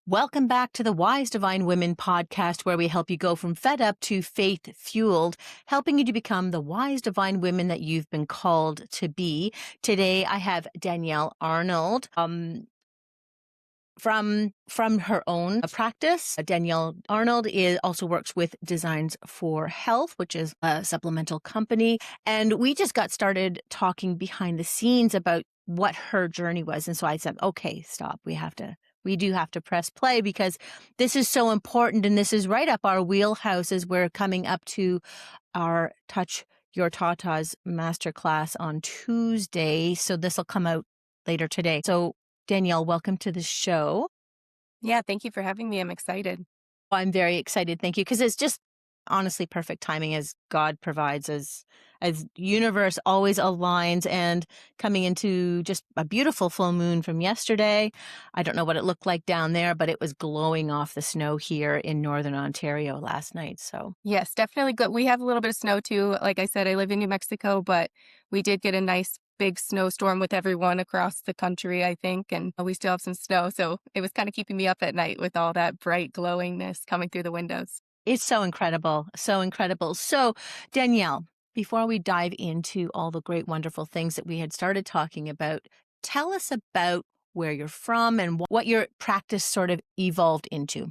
Welcome back to the Wise Divine Women podcast, where we help you go from fed up to faith fueled, helping you to become the wise divine women that you've been called to be. Today, I have Danielle Arnold. From her own practice. Danielle Arnold also works with Designs for Health, which is a supplemental company. And we just got started talking behind the scenes about what her journey was. And so I said, okay, stop. We do have to press play because this is so important. And this is right up our wheelhouse as we're coming up to our Touch Your Tatas masterclass on Tuesday. So this will come out later today. So Danielle, welcome to the show. Yeah, thank you for having me. I'm excited. I'm very excited. Thank you. Because it's just honestly perfect timing as God provides, as universe always aligns, and coming into just a beautiful full moon from yesterday. I don't know what it looked like down there, but it was glowing off the snow here in Northern Ontario last night. So Yes, definitely good. We have a little bit of snow too. Like I said, I live in New Mexico, but we did get a nice big snowstorm with everyone across the country, I think, and we still have some snow. So it was kind of keeping me up at night with all that bright glowingness coming through the windows. it's so incredible. So incredible. So Danielle, before we dive into all the great, wonderful things that we had started talking about, tell us about where you're from and what your practice sort of evolved into.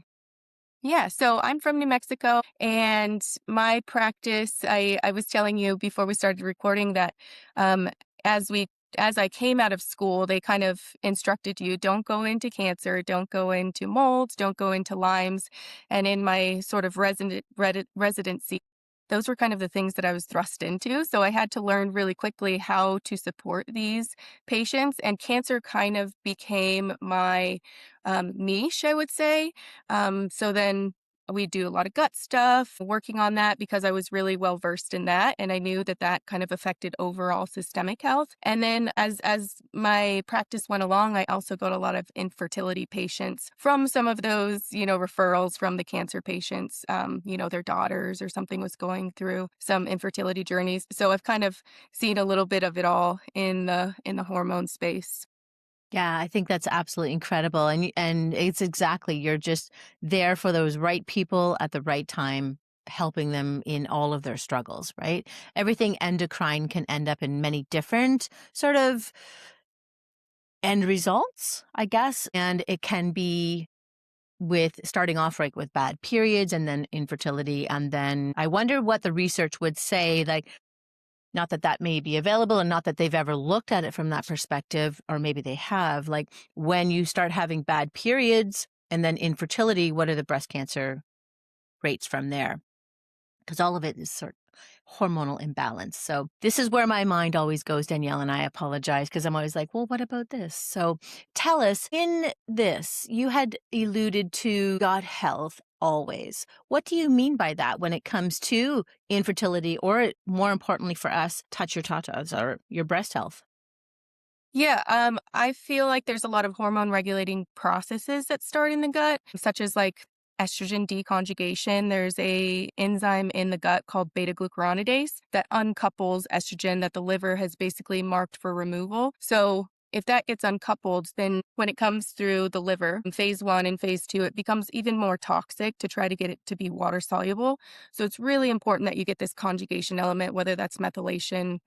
Yeah, so I'm from New Mexico, and my practice, I was telling you before we started recording that um, as we as I came out of school, they kind of instructed you, don't go into cancer, don't go into molds, don't go into Lymes. And in my sort of residency, those were kind of the things that I was thrust into. So I had to learn really quickly how to support these patients, and cancer kind of became my niche, I would say. So then we do a lot of gut stuff, working on that because I was really well versed in that, and I knew that that kind of affected overall systemic health. And then as my practice went along, I also got a lot of infertility patients from some of those, referrals from the cancer patients. Their daughters or something was going through some infertility journeys. So I've kind of seen a little bit of it all in the hormone space. Yeah, I think that's absolutely incredible. And it's exactly, you're just there for those right people at the right time, helping them in all of their struggles, right? Everything endocrine can end up in many different sort of end results, I guess. And it can be with starting off right with bad periods and then infertility. And then I wonder what the research would say, like, not that that may be available and not that they've ever looked at it from that perspective, or maybe they have, like when you start having bad periods and then infertility, what are the breast cancer rates from there? Because all of it is sort of hormonal imbalance. So this is where my mind always goes, Danielle, and I apologize because I'm always like, well, what about this? So tell us, in this, you had alluded to gut health always. What do you mean by that when it comes to infertility, or more importantly for us, touch your tatas or your breast health? Yeah, I feel like there's a lot of hormone regulating processes that start in the gut, such as like estrogen deconjugation. There's a enzyme in the gut called beta glucuronidase that uncouples estrogen that the liver has basically marked for removal. So if that gets uncoupled, then when it comes through the liver in phase one and phase two, it becomes even more toxic to try to get it to be water soluble. So it's really important that you get this conjugation element, whether that's methylation,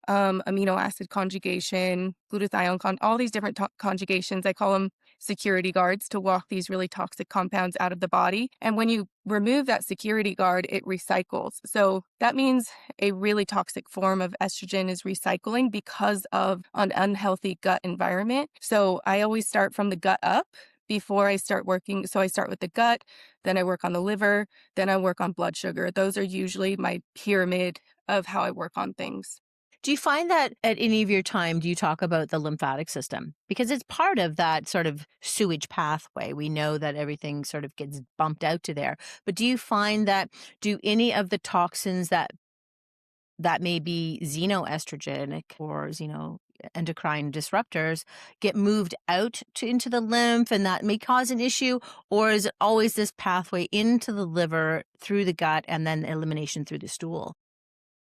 amino acid conjugation, glutathione, all these different conjugations. I call them security guards to walk these really toxic compounds out of the body. And when you remove that security guard, it recycles. So that means a really toxic form of estrogen is recycling because of an unhealthy gut environment. So I always start from the gut up before I start working. So I start with the gut, then I work on the liver, then I work on blood sugar. Those are usually my pyramid of how I work on things. Do you find that at any of your time, do you talk about the lymphatic system? Because it's part of that sort of sewage pathway. We know that everything sort of gets bumped out to there. But do you find that, do any of the toxins that may be xenoestrogenic or endocrine disruptors get moved out into the lymph, and that may cause an issue? Or is it always this pathway into the liver through the gut and then elimination through the stool?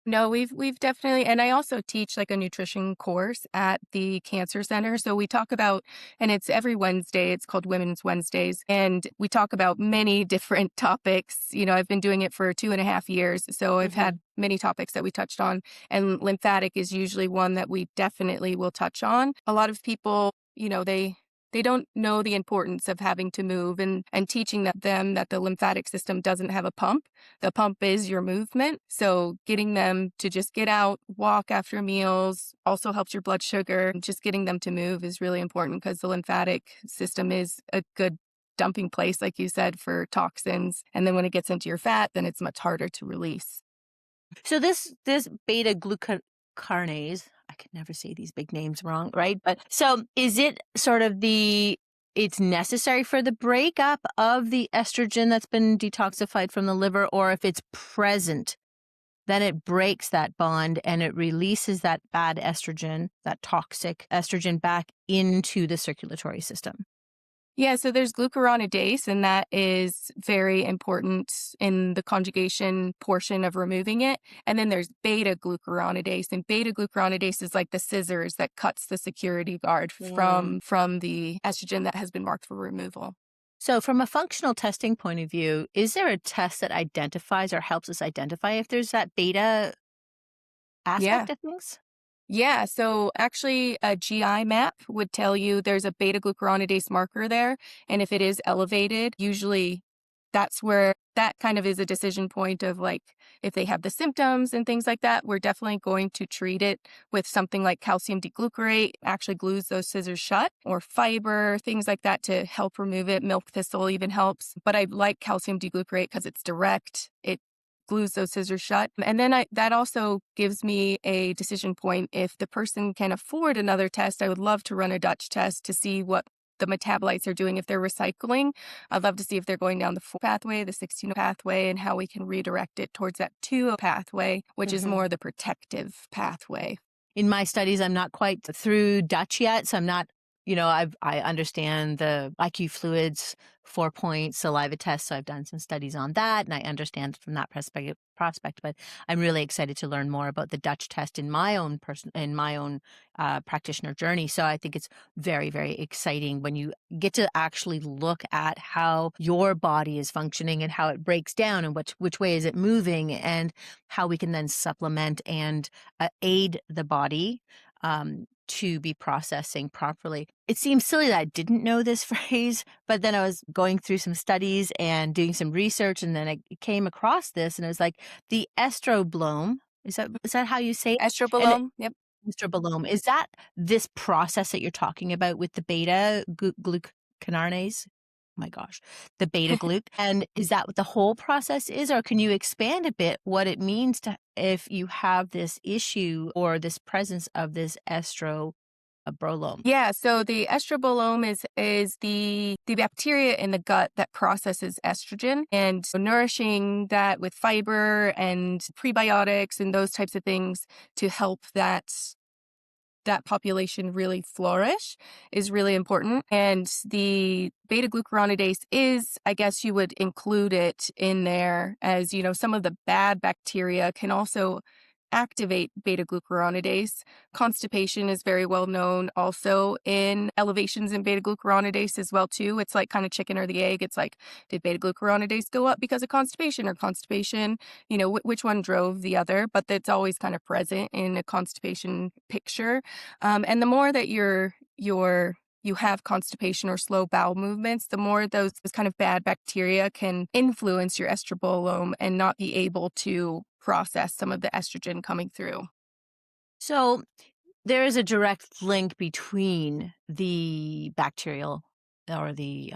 No, we've definitely, and I also teach like a nutrition course at the cancer center. So we talk about, and it's every Wednesday, it's called Women's Wednesdays. And we talk about many different topics. I've been doing it for 2.5 years. So I've Hmm. had many topics that we touched on. And lymphatic is usually one that we definitely will touch on. A lot of people, they don't know the importance of having to move, and teaching them that the lymphatic system doesn't have a pump. The pump is your movement. So getting them to just get out, walk after meals also helps your blood sugar. Just getting them to move is really important because the lymphatic system is a good dumping place, like you said, for toxins. And then when it gets into your fat, then it's much harder to release. So this beta glucanase, I can never say these big names wrong, right? But so is it sort of it's necessary for the breakup of the estrogen that's been detoxified from the liver, or if it's present, then it breaks that bond and it releases that bad estrogen, that toxic estrogen back into the circulatory system. Yeah, so there's glucuronidase, and that is very important in the conjugation portion of removing it. And then there's beta glucuronidase, and beta glucuronidase is like the scissors that cuts the security guard Mm. from the estrogen that has been marked for removal. So, from a functional testing point of view, is there a test that identifies or helps us identify if there's that beta Yeah. aspect of things? Yeah, so actually a GI map would tell you there's a beta glucuronidase marker there. And if it is elevated, usually that's where that kind of is a decision point of like if they have the symptoms and things like that, we're definitely going to treat it with something like calcium deglucarate, actually glues those scissors shut, or fiber, things like that to help remove it. Milk thistle even helps. But I like calcium deglucarate because it's direct. It glues those scissors shut. And then that also gives me a decision point. If the person can afford another test, I would love to run a Dutch test to see what the metabolites are doing. If they're recycling, I'd love to see if they're going down the 4 pathway, the 16 pathway, and how we can redirect it towards that 2 pathway, which is Mhm. more the protective pathway. In my studies, I'm not quite through Dutch yet, so I'm not, I understand the IQ fluids 4-point saliva test, so I've done some studies on that, and I understand from that prospect. But I'm really excited to learn more about the Dutch test in my own practitioner journey. So I think it's very, very exciting when you get to actually look at how your body is functioning and how it breaks down and which way is it moving and how we can then supplement and aid the body to be processing properly. It seems silly that I didn't know this phrase, but then I was going through some studies and doing some research, and then I came across this, and it was like the estroblome. Is that how you say it? And Estrobolome, yep. estrobolome, is that this process that you're talking about with the beta glucanase? My gosh, the beta gluc. And is that what the whole process is, or can you expand a bit what it means to if you have this issue or this presence of this estrobolome? Yeah, so the estrobolome is the bacteria in the gut that processes estrogen, and so nourishing that with fiber and prebiotics and those types of things to help that population really flourish is really important. And the beta glucuronidase is, I guess you would include it in there as, some of the bad bacteria can also activate beta glucuronidase. Constipation is very well known also in elevations in beta glucuronidase as well too. It's like kind of chicken or the egg. It's like, did beta glucuronidase go up because of constipation, or constipation, which one drove the other? But it's always kind of present in a constipation picture. And the more that you have constipation or slow bowel movements, the more those kind of bad bacteria can influence your estrobolome and not be able to process some of the estrogen coming through. So there is a direct link between the bacterial or the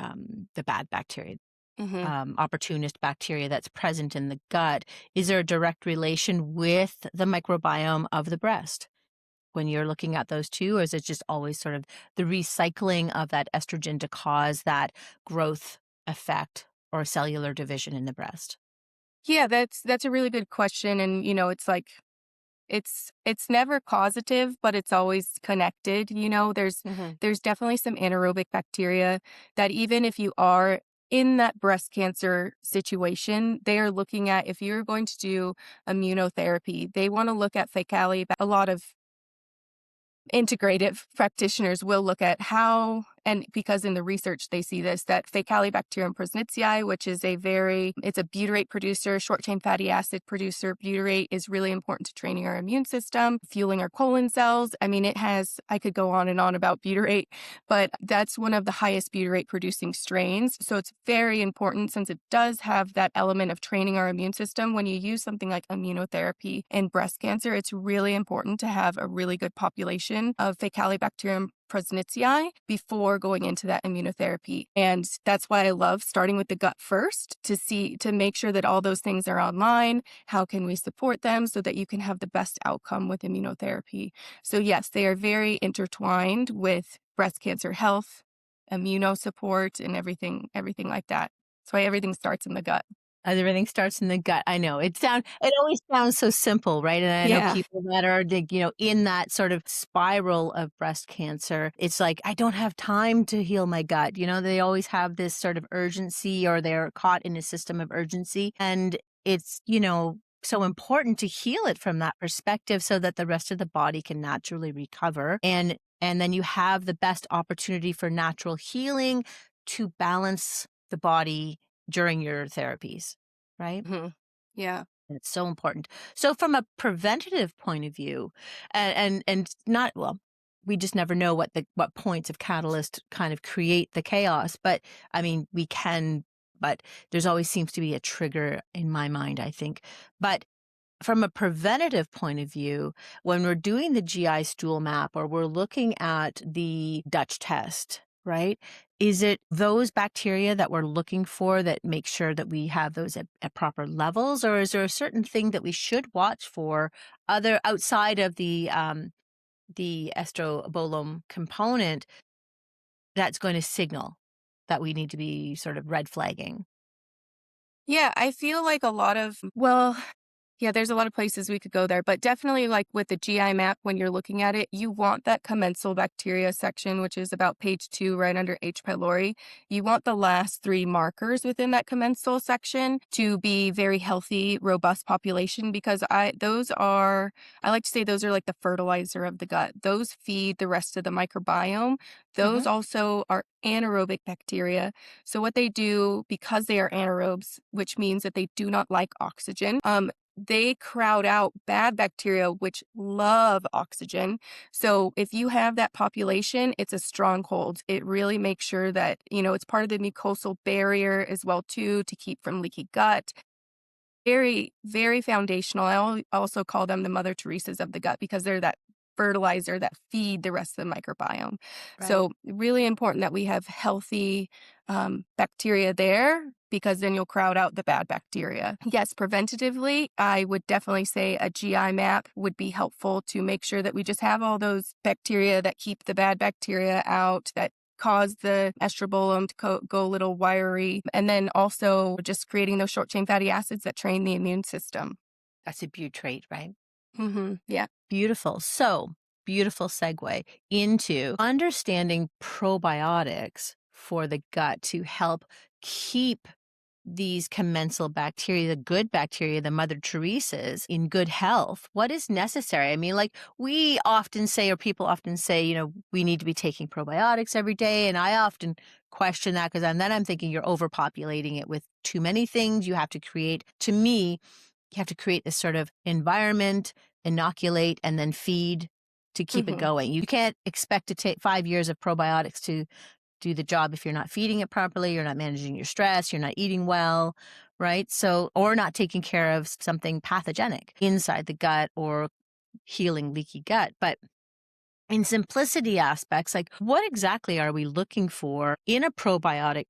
bad bacteria, Hmm. opportunist bacteria that's present in the gut. Is there a direct relation with the microbiome of the breast when you're looking at those two, or is it just always sort of the recycling of that estrogen to cause that growth effect or cellular division in the breast? Yeah, that's a really good question. And it's like it's never causative, but it's always connected. There's Hmm. there's definitely some anaerobic bacteria that even if you are in that breast cancer situation, they are looking at if you're going to do immunotherapy, they want to look at fecality. A lot of integrative practitioners will look at how, and because in the research they see this, that Faecalibacterium prausnitzii, which is it's a butyrate producer, short chain fatty acid producer. Butyrate is really important to training our immune system, fueling our colon cells. I mean, I could go on and on about butyrate, but that's one of the highest butyrate producing strains. So it's very important since it does have that element of training our immune system. When you use something like immunotherapy in breast cancer, it's really important to have a really good population of Faecalibacterium prausnitzii before going into that immunotherapy. And that's why I love starting with the gut first to make sure that all those things are online. How can we support them so that you can have the best outcome with immunotherapy? So yes, they are very intertwined with breast cancer health, immunosupport, and everything like that. That's why everything starts in the gut. As everything starts in the gut. I know it always sounds so simple, right? And I know Yeah. people that are in that sort of spiral of breast cancer. It's like, I don't have time to heal my gut. They always have this sort of urgency, or they're caught in a system of urgency. And it's, so important to heal it from that perspective so that the rest of the body can naturally recover. And then you have the best opportunity for natural healing to balance the body during your therapies, right? Mhm. Yeah. It's so important. So from a preventative point of view, and not well, we just never know what points of catalyst kind of create the chaos. But I mean, but there's always seems to be a trigger in my mind, I think. But from a preventative point of view, when we're doing the GI stool map or we're looking at the Dutch test, right? Is it those bacteria that we're looking for that make sure that we have those at proper levels? Or is there a certain thing that we should watch for other outside of the estrobolome component that's going to signal that we need to be sort of red flagging? Yeah, I feel like yeah, there's a lot of places we could go there, but definitely like with the GI map, when you're looking at it, you want that commensal bacteria section, which is about page 2, right under H. pylori. You want the last 3 markers within that commensal section to be very healthy, robust population, because I like to say those are like the fertilizer of the gut. Those feed the rest of the microbiome. Those Hmm. also are anaerobic bacteria. So what they do, because they are anaerobes, which means that they do not like oxygen, they crowd out bad bacteria, which love oxygen. So if you have that population, it's a stronghold. It really makes sure that, it's part of the mucosal barrier as well, too, to keep from leaky gut. Very, very foundational. Also call them the Mother Teresas of the gut because they're that fertilizer that feed the rest of the microbiome. Right. So really important that we have healthy bacteria there because then you'll crowd out the bad bacteria. Yes, preventatively, I would definitely say a GI map would be helpful to make sure that we just have all those bacteria that keep the bad bacteria out, that cause the estrobolome to go a little wiry, and then also just creating those short chain fatty acids that train the immune system. That's a butyrate, right? Yeah. Beautiful. So, beautiful segue into understanding probiotics for the gut to help keep these commensal bacteria, the good bacteria, the Mother Teresa's, in good health. What is necessary? I mean, like we often say, or people often say, we need to be taking probiotics every day. And I often question that because then I'm thinking you're overpopulating it with too many things. To me, you have to create this sort of environment, inoculate, and then feed to keep it hmm going. You can't expect to take 5 years of probiotics to do the job if you're not feeding it properly, you're not managing your stress, you're not eating well, right? So, or not taking care of something pathogenic inside the gut or healing leaky gut. But in simplicity aspects, like what exactly are we looking for in a probiotic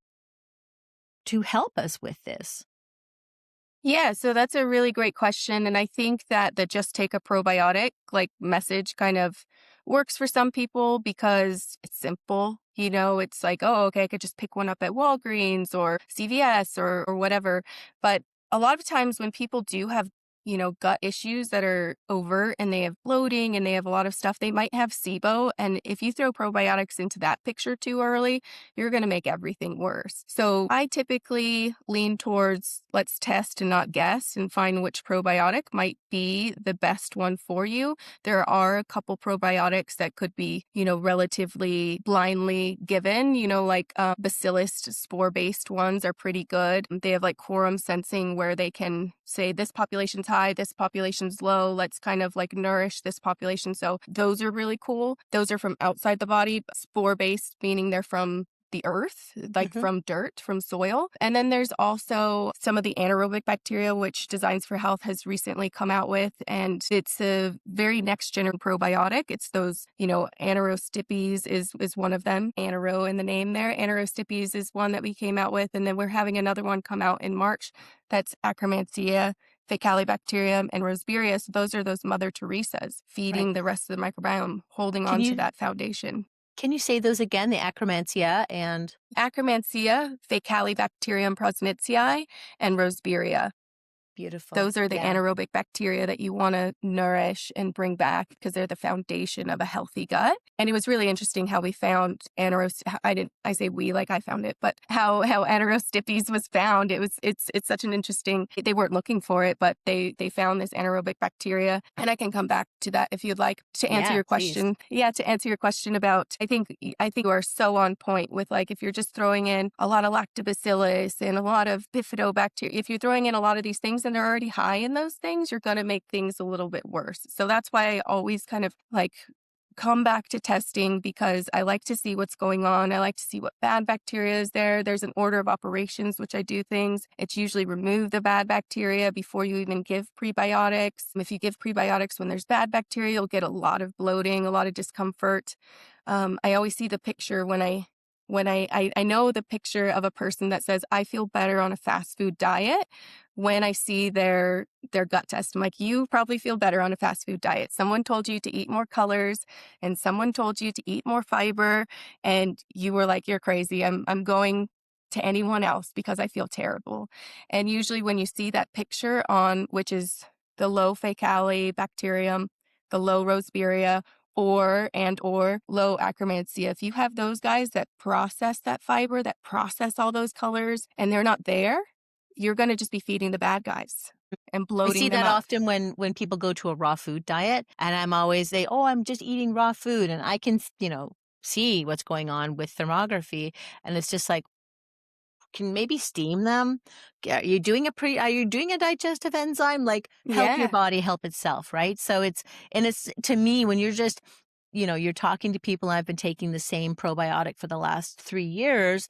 to help us with this? Yeah, so that's a really great question. And I think that the just take a probiotic like message kind of works for some people because it's simple. It's like, oh, okay, I could just pick one up at Walgreens or CVS or whatever. But a lot of times when people do have gut issues that are overt and they have bloating and they have a lot of stuff, they might have SIBO. And if you throw probiotics into that picture too early, you're going to make everything worse. So I typically lean towards let's test and not guess and find which probiotic might be the best one for you. There are a couple probiotics that could be, relatively blindly given, like bacillus spore-based ones are pretty good. They have like quorum sensing where they can say this population's high, this population's low. Let's kind of like nourish this population. So those are really cool. Those are from outside the body, spore-based, meaning they're from the earth, like Mhm. from dirt, from soil. And then there's also some of the anaerobic bacteria, which Designs for Health has recently come out with. And it's a very next gen probiotic. It's those, anaerostipes is one of them. Anaero in the name there. Anaerostipes is one that we came out with. And then we're having another one come out in March. That's Akkermansia, Faecalibacterium, and Roseburia. So those are those Mother Teresas Right. feeding the rest of the microbiome, holding Can on to you that foundation. can you say those again? The Akkermansia and Akkermansia, Faecalibacterium prausnitzii, and Roseburia. beautiful. Those are the Yeah. anaerobic bacteria that you want to nourish and bring back because they're the foundation of a healthy gut. And it was really interesting how we found I say we like I found it, but how anaerostipes was found. It's such an interesting, they weren't looking for it, but they found this anaerobic bacteria. And I can come back to that if you'd like to answer Yeah, your please. question. Yeah, to answer your question about, I think you are so on point with like if you're just throwing in a lot of lactobacillus and a lot of bifidobacteria, if you're throwing in a lot of these things and they're already high in those things, you're going to make things a little bit worse. So that's why I always kind of like come back to testing because I like to see what's going on. I like to see what bad bacteria is there. There's an order of operations, which I do things. It's usually remove the bad bacteria before you even give prebiotics. If you give prebiotics when there's bad bacteria, you'll get a lot of bloating, a lot of discomfort. I always see the picture when I know the picture of a person that says, I feel better on a fast food diet when I see their gut test. I'm like, you probably feel better on a fast food diet. Someone told you to eat more colors and someone told you to eat more fiber. And you were like, you're crazy. I'm going to anyone else because I feel terrible. And usually when you see that picture on, which is the low Faecalibacterium, the low Roseburia, or low Akkermansia. If you have those guys that process that fiber, that process all those colors, and they're not there, you're going to just be feeding the bad guys and I bloating see them that up. often when people go to a raw food diet, and I'm always say, "Oh, I'm just eating raw food," and I can, see what's going on with thermography, and it's just like, can maybe steam them? Are you doing a digestive enzyme? Like, help your Yeah. body help itself, right? So it's to me, when you're just, you're talking to people, and I've been taking the same probiotic for the last 3 years,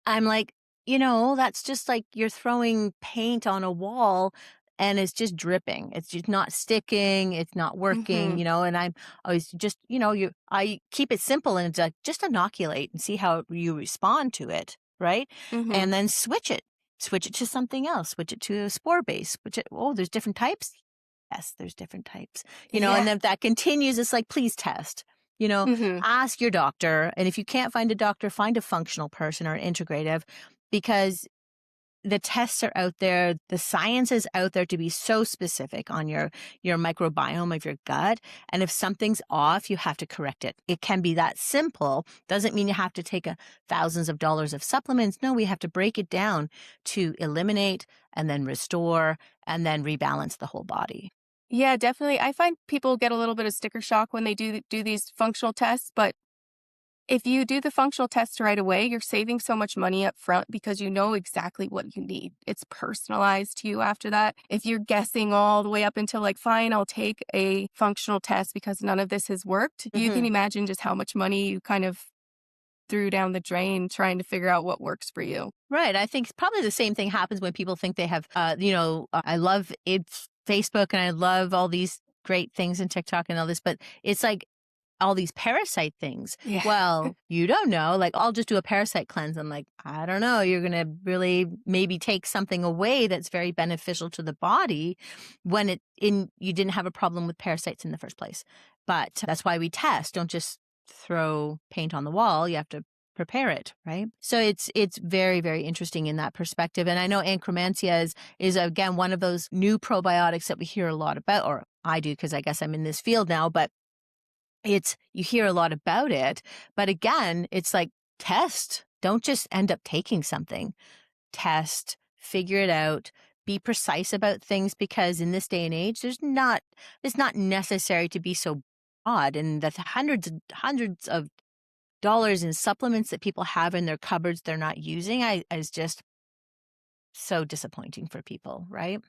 I'm like, that's just like you're throwing paint on a wall and it's just dripping. It's just not sticking. It's not working, Mhm. and I'm always just, I keep it simple and it's like just inoculate and see how you respond to it. Right. Mhm. And then switch it to something else, switch it to a spore base, switch it. Oh, there's different types. Yes, there's different types, and Yeah. then if that continues, it's like, please test. You know, Mhm. ask your doctor. And if you can't find a doctor, find a functional person or an integrative because the tests are out there. The science is out there to be so specific on your microbiome of your gut. And if something's off, you have to correct it. It can be that simple. Doesn't mean you have to take thousands of dollars of supplements. No, we have to break it down to eliminate and then restore and then rebalance the whole body. Yeah, definitely. I find people get a little bit of sticker shock when they do these functional tests, but if you do the functional test right away, you're saving so much money up front because you know exactly what you need. It's personalized to you after that. If you're guessing all the way up until like, fine, I'll take a functional test because none of this has worked, you can Mhm. imagine just how much money you kind of threw down the drain trying to figure out what works for you. Right. I think probably the same thing happens when people think they have, I love Facebook and I love all these great things in TikTok and all this, but it's like all these parasite things. Yeah. Well, you don't know. Like, I'll just do a parasite cleanse. I'm like, I don't know. You're going to really maybe take something away that's very beneficial to the body when you didn't have a problem with parasites in the first place. But that's why we test. Don't just throw paint on the wall. You have to prepare it, right? So it's very, very interesting in that perspective. And I know Ancromantia is again one of those new probiotics that we hear a lot about, or I do because I guess I'm in this field now, but it's you hear a lot about it. But again, it's like test. Don't just end up taking something. Test, figure it out, be precise about things because in this day and age, it's not necessary to be so broad and the hundreds of dollars in supplements that people have in their cupboards they're not using is just so disappointing for people, right?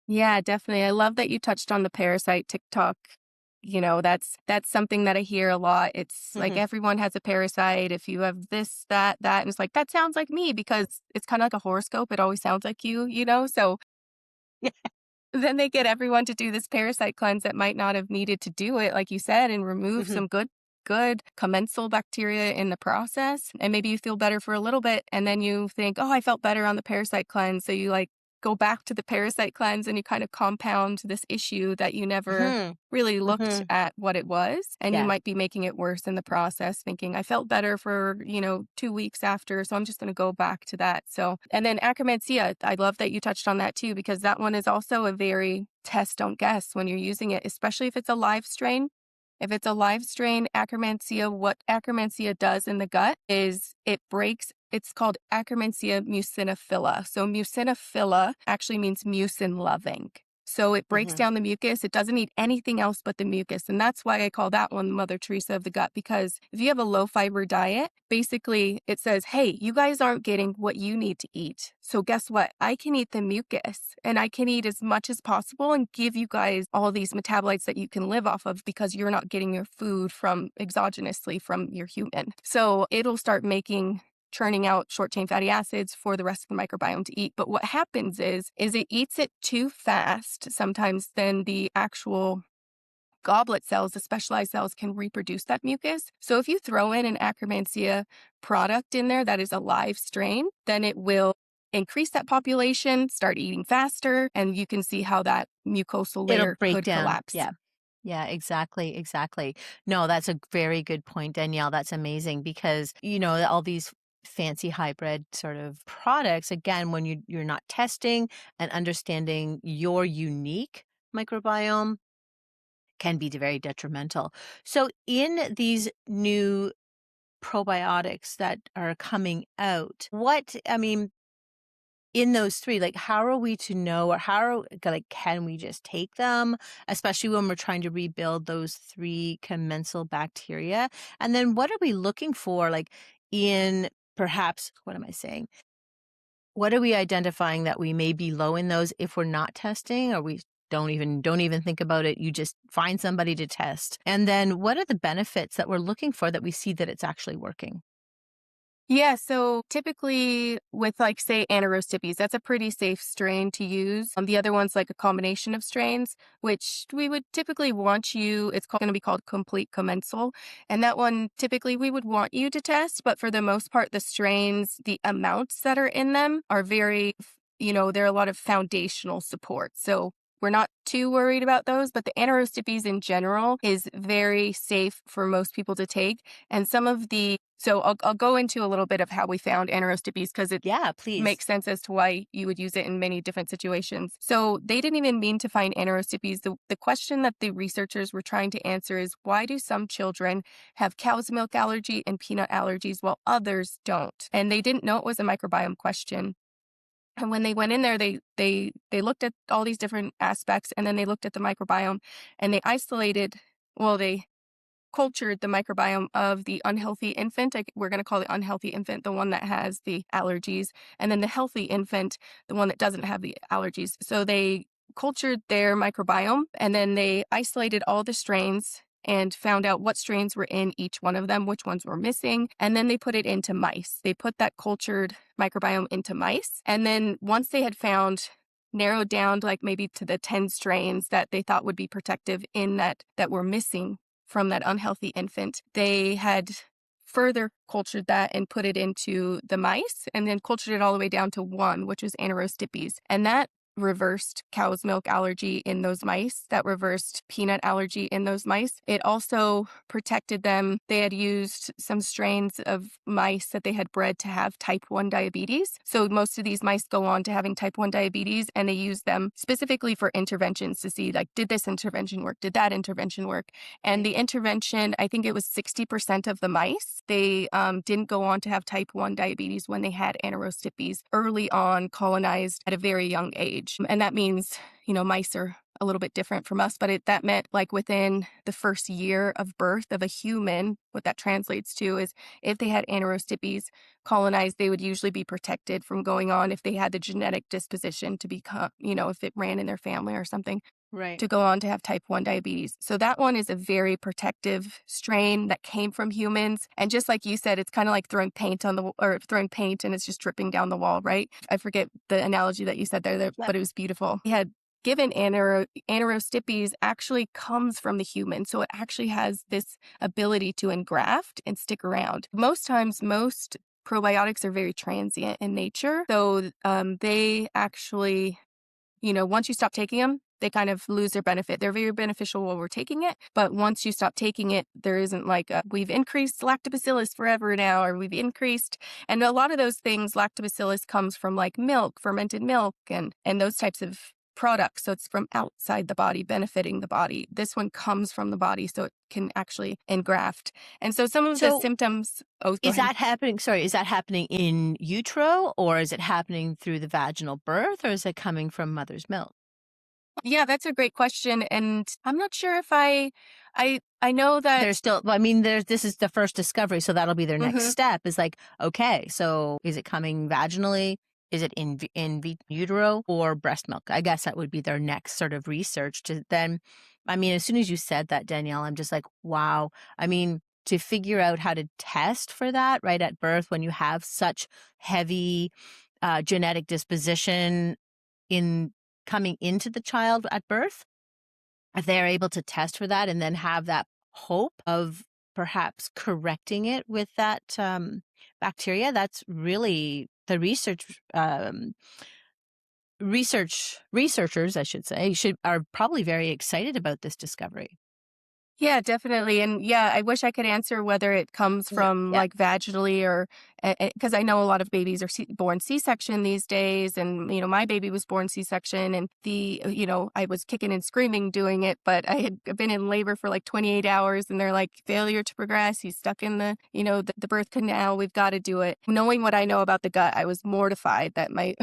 Yeah, definitely. I love that you touched on the parasite TikTok. That's something that I hear a lot. It's like Mhm. everyone has a parasite. If you have this, that, and it's like that sounds like me because it's kind of like a horoscope. It always sounds like you. So Yeah. then they get everyone to do this parasite cleanse that might not have needed to do it, like you said, and remove Mhm. some good commensal bacteria in the process. And maybe you feel better for a little bit. And then you think, oh, I felt better on the parasite cleanse. So you like go back to the parasite cleanse and you kind of compound this issue that you never Mhm. really looked Mhm. at what it was. And you Yeah. might be making it worse in the process, thinking, I felt better for 2 weeks after. So I'm just going to go back to that. So, and then Akkermansia, I love that you touched on that too, because that one is also a very test, don't guess when you're using it, especially if it's a live strain. If it's a live strain Akkermansia, what Akkermansia does in the gut is it's called Akkermansia mucinophila. So mucinophila actually means mucin loving. So it breaks Mhm. down the mucus. It doesn't eat anything else but the mucus. And that's why I call that one Mother Teresa of the gut, because if you have a low fiber diet, basically it says, hey, you guys aren't getting what you need to eat. So guess what? I can eat the mucus and I can eat as much as possible and give you guys all these metabolites that you can live off of because you're not getting your food from exogenously from your human. So it'll start churning out short chain fatty acids for the rest of the microbiome to eat. But what happens is it eats it too fast. Sometimes then the actual goblet cells, the specialized cells, can reproduce that mucus. So if you throw in an Akkermansia product in there that is a live strain, then it will increase that population, start eating faster, and you can see how that mucosal It'll layer break could down. collapse. Yeah. Yeah, exactly, exactly. No, that's a very good point, Danielle. That's amazing because, all these fancy hybrid sort of products, again, when you're not testing and understanding your unique microbiome can be very detrimental. So in these new probiotics that are coming out, in those 3, like, how are we to know or can we just take them, especially when we're trying to rebuild those 3 commensal bacteria? And then what are we looking for, like, in perhaps what am I saying? What are we identifying that we may be low in those if we're not testing or we don't even think about it, you just find somebody to test? And then what are the benefits that we're looking for that we see that it's actually working? Yeah, so typically with like say anaerostipes, that's a pretty safe strain to use. The other one's like a combination of strains, which we would typically want you. It's going to be called complete commensal, and that one typically we would want you to test. But for the most part, the strains, the amounts that are in them are they're a lot of foundational support. So we're not too worried about those, but the anaerostipes in general is very safe for most people to take. And so I'll go into a little bit of how we found anaerostipes because it Yeah, please. makes sense as to why you would use it in many different situations. So they didn't even mean to find anaerostipes. The question that the researchers were trying to answer is why do some children have cow's milk allergy and peanut allergies while others don't? And they didn't know it was a microbiome question. And when they went in there, they looked at all these different aspects, and then they looked at the microbiome, and they cultured the microbiome of the unhealthy infant. We're going to call the unhealthy infant the one that has the allergies, and then the healthy infant, the one that doesn't have the allergies. So they cultured their microbiome, and then they isolated all the strains and found out what strains were in each one of them, which ones were missing. And then they put it into mice. They put that cultured microbiome into mice. And then once they had narrowed down like maybe to the 10 strains that they thought would be protective in that were missing from that unhealthy infant, they had further cultured that and put it into the mice and then cultured it all the way down to one, which was anaerostipes. And that reversed cow's milk allergy in those mice, that reversed peanut allergy in those mice. It also protected them. They had used some strains of mice that they had bred to have type 1 diabetes. So most of these mice go on to having type 1 diabetes, and they use them specifically for interventions to see, like, did this intervention work? Did that intervention work? And the intervention, I think it was 60% of the mice, they didn't go on to have type 1 diabetes when they had anaerostipes early on, colonized at a very young age. And that means, mice are a little bit different from us, but that meant like within the first year of birth of a human, what that translates to is if they had anaerostipes colonized, they would usually be protected from going on if they had the genetic disposition to become, if it ran in their family or something, Right. to go on to have type 1 diabetes. So that one is a very protective strain that came from humans. And just like you said, it's kind of like throwing paint throwing paint and it's just dripping down the wall, right? I forget the analogy that you said there, Yep. but it was beautiful. He had given anaerostipes actually comes from the human. So it actually has this ability to engraft and stick around. Most times, most probiotics are very transient in nature. So they actually, once you stop taking them, they kind of lose their benefit. They're very beneficial while we're taking it, but once you stop taking it, there isn't like we've increased lactobacillus forever now, or we've increased, and a lot of those things, lactobacillus comes from like milk, fermented milk, and those types of products. So it's from outside the body, benefiting the body. This one comes from the body, so it can actually engraft. And so some of the So symptoms. Oh, go is ahead. that happening? Sorry, is that happening in utero, or is it happening through the vaginal birth, or is it coming from mother's milk? Yeah, that's a great question, and I'm not sure if I know that. There's still, this is the first discovery, so that'll be their next Mhm. step is like, okay, so is it coming vaginally? Is it in utero or breast milk? I guess that would be their next sort of research to then, as soon as you said that, Danielle, I'm just like, wow. To figure out how to test for that right at birth when you have such heavy genetic disposition in coming into the child at birth, if they're able to test for that and then have that hope of perhaps correcting it with that bacteria, that's really the researchers, I should say, are probably very excited about this discovery. Yeah, definitely. And yeah, I wish I could answer whether it comes from Yeah. like vaginally or because I know a lot of babies are born C-section these days. And, my baby was born C-section and I was kicking and screaming doing it, but I had been in labor for like 28 hours and they're like, failure to progress. He's stuck in the birth canal. We've got to do it. Knowing what I know about the gut, I was mortified that my,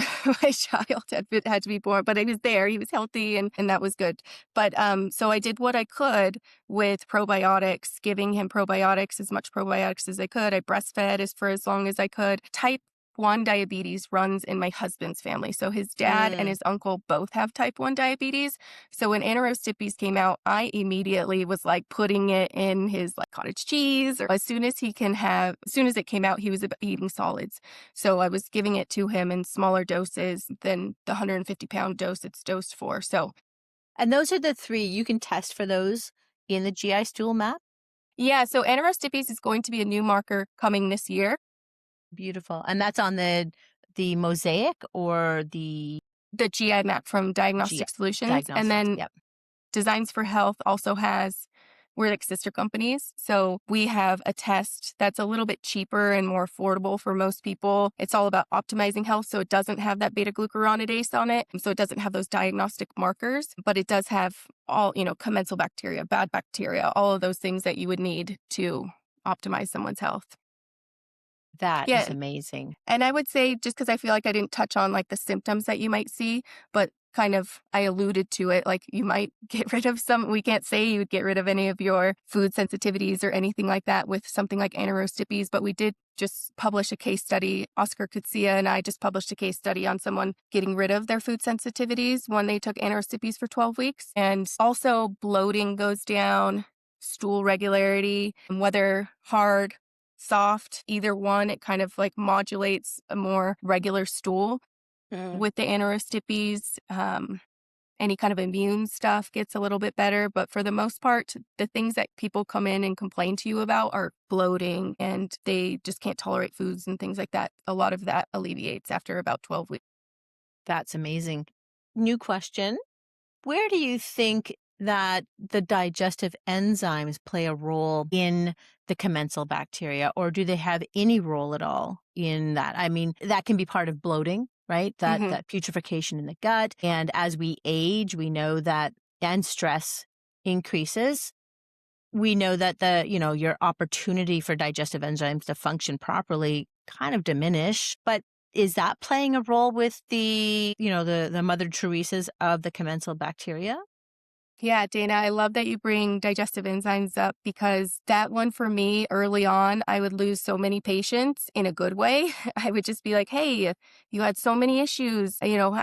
my child had to be born, but he was there. He was healthy and that was good. But so I did what I could with probiotics, giving him probiotics, as much probiotics as I could. I breastfed for as long as I could. Type 1 diabetes runs in my husband's family. So his dad and his uncle both have type 1 diabetes. So when anaerostipes came out, I immediately was like putting it in his like cottage cheese, or as soon as it came out, he was eating solids. So I was giving it to him in smaller doses than the 150-pound dose it's dosed for. So And those are the three. You can test for those in the GI stool map. yeah, so anaerostipes is going to be a new marker coming this year. Beautiful. And that's on the mosaic or The GI map from GI Diagnostic Solutions. And diagnostics. then Yep. Designs for Health also we're like sister companies. So we have a test that's a little bit cheaper and more affordable for most people. It's all about optimizing health. So it doesn't have that beta glucuronidase on it. So it doesn't have those diagnostic markers, but it does have all, commensal bacteria, bad bacteria, all of those things that you would need to optimize someone's health. That is Yeah. amazing. And I would say, just because I feel like I didn't touch on like the symptoms that you might see, but kind of I alluded to it, like you might get rid of we can't say you would get rid of any of your food sensitivities or anything like that with something like anaerostipes, but we did just publish a case study. Oscar Kutsia and I just published a case study on someone getting rid of their food sensitivities when they took anaerostipes for 12 weeks. And also bloating goes down, stool regularity, and whether hard, soft, either one, it kind of like modulates a more regular stool with the anaerostipes. Any kind of immune stuff gets a little bit better, but for the most part, the things that people come in and complain to you about are bloating and they just can't tolerate foods and things like that. A lot of that alleviates after about 12 weeks. That's amazing. new question. Where do you think that the digestive enzymes play a role in the commensal bacteria, or do they have any role at all in that? I mean, that can be part of bloating, right? Mhm. That putrefaction in the gut. And as we age, we know that and stress increases. We know that your opportunity for digestive enzymes to function properly kind of diminish. But is that playing a role with the Mother Teresa's of the commensal bacteria? Yeah, Dana, I love that you bring digestive enzymes up because that one for me early on, I would lose so many patients in a good way. I would just be like, hey, you had so many issues.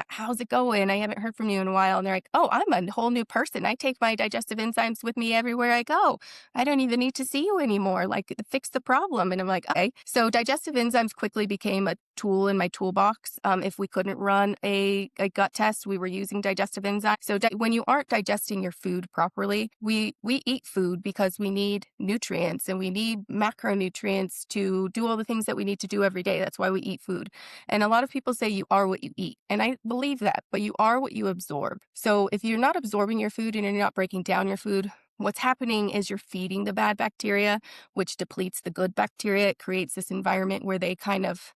How's it going? I haven't heard from you in a while. And they're like, oh, I'm a whole new person. I take my digestive enzymes with me everywhere I go. I don't even need to see you anymore. Like, fix the problem. And I'm like, okay. So, digestive enzymes quickly became a tool in my toolbox. If we couldn't run a gut test, we were using digestive enzymes. So, when you aren't digesting your food properly, we eat food because we need nutrients and we need macronutrients to do all the things that we need to do every day. That's why we eat food. And a lot of people say you are what you eat. And I believe that, but you are what you absorb. So if you're not absorbing your food and you're not breaking down your food, what's happening is you're feeding the bad bacteria, which depletes the good bacteria. It creates this environment where they kind of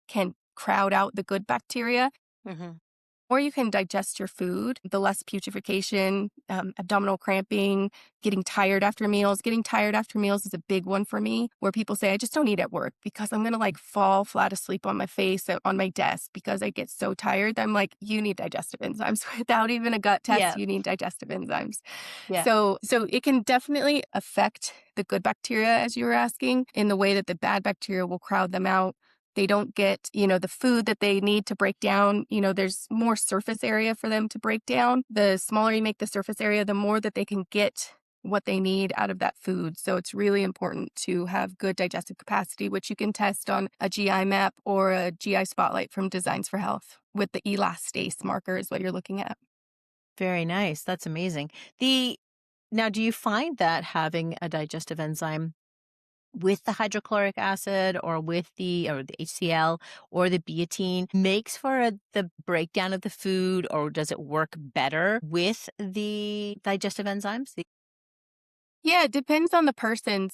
can crowd out the good bacteria. Hmm. Or you can digest your food, the less putrefaction, abdominal cramping, getting tired after meals. Getting tired after meals is a big one for me, where people say, I just don't eat at work because I'm going to like fall flat asleep on my face on my desk because I get so tired. I'm like, you need digestive enzymes. Without even a gut test, Yeah. you need digestive enzymes. Yeah. So it can definitely affect the good bacteria, as you were asking, in the way that the bad bacteria will crowd them out. They don't get, the food that they need to break down. There's more surface area for them to break down. The smaller you make the surface area, the more that they can get what they need out of that food. So it's really important to have good digestive capacity, which you can test on a GI map or a GI spotlight from Designs for Health with the elastase marker is what you're looking at. Very nice. That's amazing. Now, do you find that having a digestive enzyme with the hydrochloric acid or with the HCl or the biotin makes for the breakdown of the food, or does it work better with the digestive enzymes? Yeah, it depends on the person.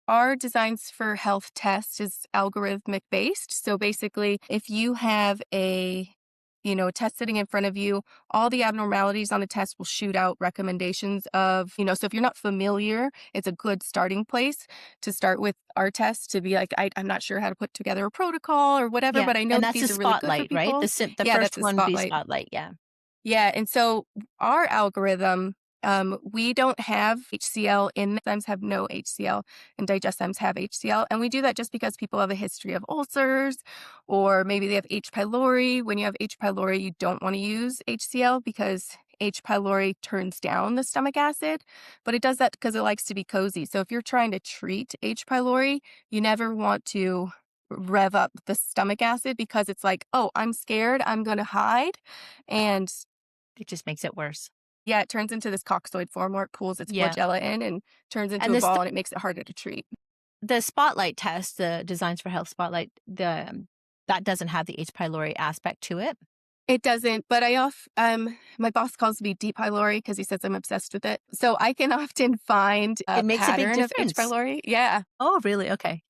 Our Designs for Health test is algorithmic based. So basically, if you have a test sitting in front of you, all the abnormalities on the test will shoot out recommendations so if you're not familiar, it's a good starting place to start with our test to be like, I'm not sure how to put together a protocol or whatever, Yeah, but I know and that that's the these are really good for spotlight, right? people. The Yeah, that's first a one would be spotlight. spotlight. Yeah. Yeah, and so our algorithm, we don't have HCl in enzymes have no HCl, and digestives have HCl, and we do that just because people have a history of ulcers, or maybe they have H. pylori. When you have H. pylori, you don't want to use HCl because H. pylori turns down the stomach acid, but it does that because it likes to be cozy. So if you're trying to treat H. pylori, you never want to rev up the stomach acid because it's like, oh, I'm scared, I'm going to hide. And It just makes it worse. yeah, it turns into this coccozoid form where it pools its Yeah. flagella in and turns into And a ball, and it makes it harder to treat. the spotlight test, the Designs for Health spotlight, that doesn't have the H. pylori aspect to it. It doesn't, but my boss calls me D. pylori because he says I'm obsessed with it. So I can often find a It makes a big pattern of H. difference. pylori. Yeah. Oh, really? Okay.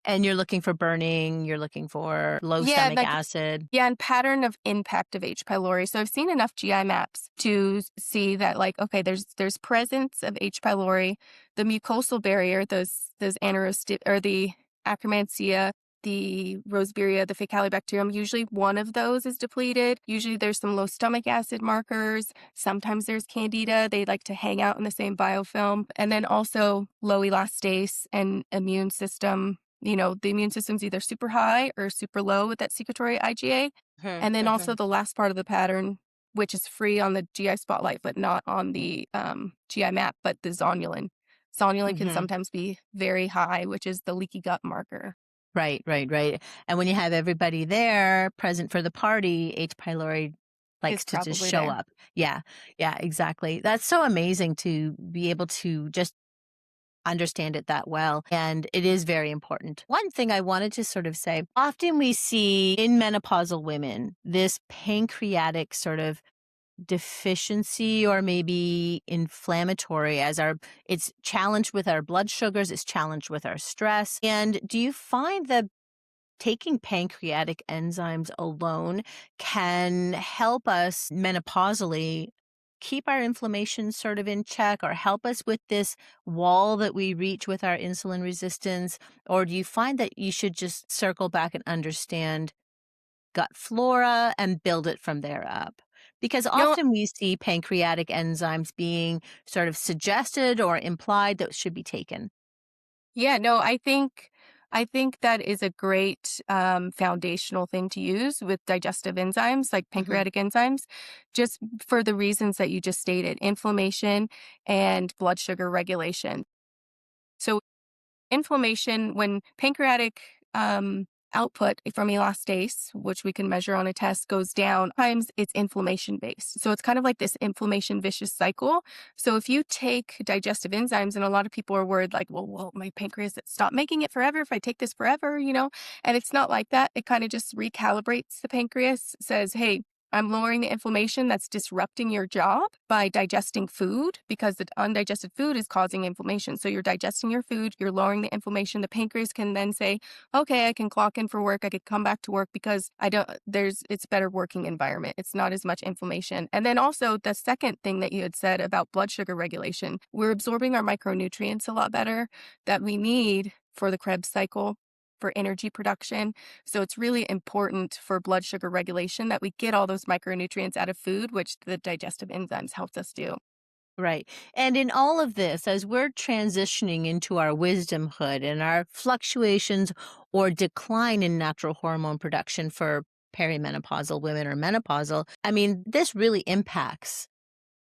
And you're looking for burning, you're looking for low Yeah, stomach like acid. yeah, and pattern of impact of H. pylori. So I've seen enough GI maps to see that like, okay, there's presence of H. pylori, the mucosal barrier, those anaerosti or the Akkermansia, the Roseburia, the Faecalibacterium, usually one of those is depleted. Usually there's some low stomach acid markers. Sometimes there's candida. They like to hang out in the same biofilm. And then also low elastase and immune system. The immune system's either super high or super low with that secretory IgA. Mhm, And then also mhm. the last part of the pattern, which is free on the GI Spotlight, but not on the GI map, but the zonulin. Zonulin can Mhm. sometimes be very high, which is the leaky gut marker. Right, right, right. And when you have everybody there present for the party, H. pylori Is likes to just probably show there. up. Yeah, yeah, exactly. That's so amazing to be able to just understand it that well. And it is very important. One thing I wanted to sort of say, often we see in menopausal women this pancreatic sort of deficiency or maybe inflammatory as our it's challenged with our blood sugars, it's challenged with our stress. And do you find that taking pancreatic enzymes alone can help us menopausally keep our inflammation sort of in check or help us with this wall that we reach with our insulin resistance? Or do you find that you should just circle back and understand gut flora and build it from there up? Because No, often we see pancreatic enzymes being sort of suggested or implied that should be taken. yeah, no, I think that is a great foundational thing to use with digestive enzymes like Mhm. pancreatic enzymes, just for the reasons that you just stated, inflammation and blood sugar regulation. So inflammation, when pancreatic output from elastase, which we can measure on a test, goes down, times it's inflammation based. So it's kind of like this inflammation vicious cycle. So if you take digestive enzymes, and a lot of people are worried, like, well, my pancreas stop making it forever if I take this forever, and it's not like that. It kind of just recalibrates the pancreas, says, hey, I'm lowering the inflammation that's disrupting your job by digesting food because the undigested food is causing inflammation. So you're digesting your food, you're lowering the inflammation. The pancreas can then say, okay, I can clock in for work, I could come back to work because it's a better working environment. It's not as much inflammation. And then also the second thing that you had said about blood sugar regulation, we're absorbing our micronutrients a lot better that we need for the Krebs cycle for energy production. So it's really important for blood sugar regulation that we get all those micronutrients out of food, which the digestive enzymes helps us do. Right. And in all of this, as we're transitioning into our wisdomhood and our fluctuations or decline in natural hormone production for perimenopausal women or menopausal, I mean, this really impacts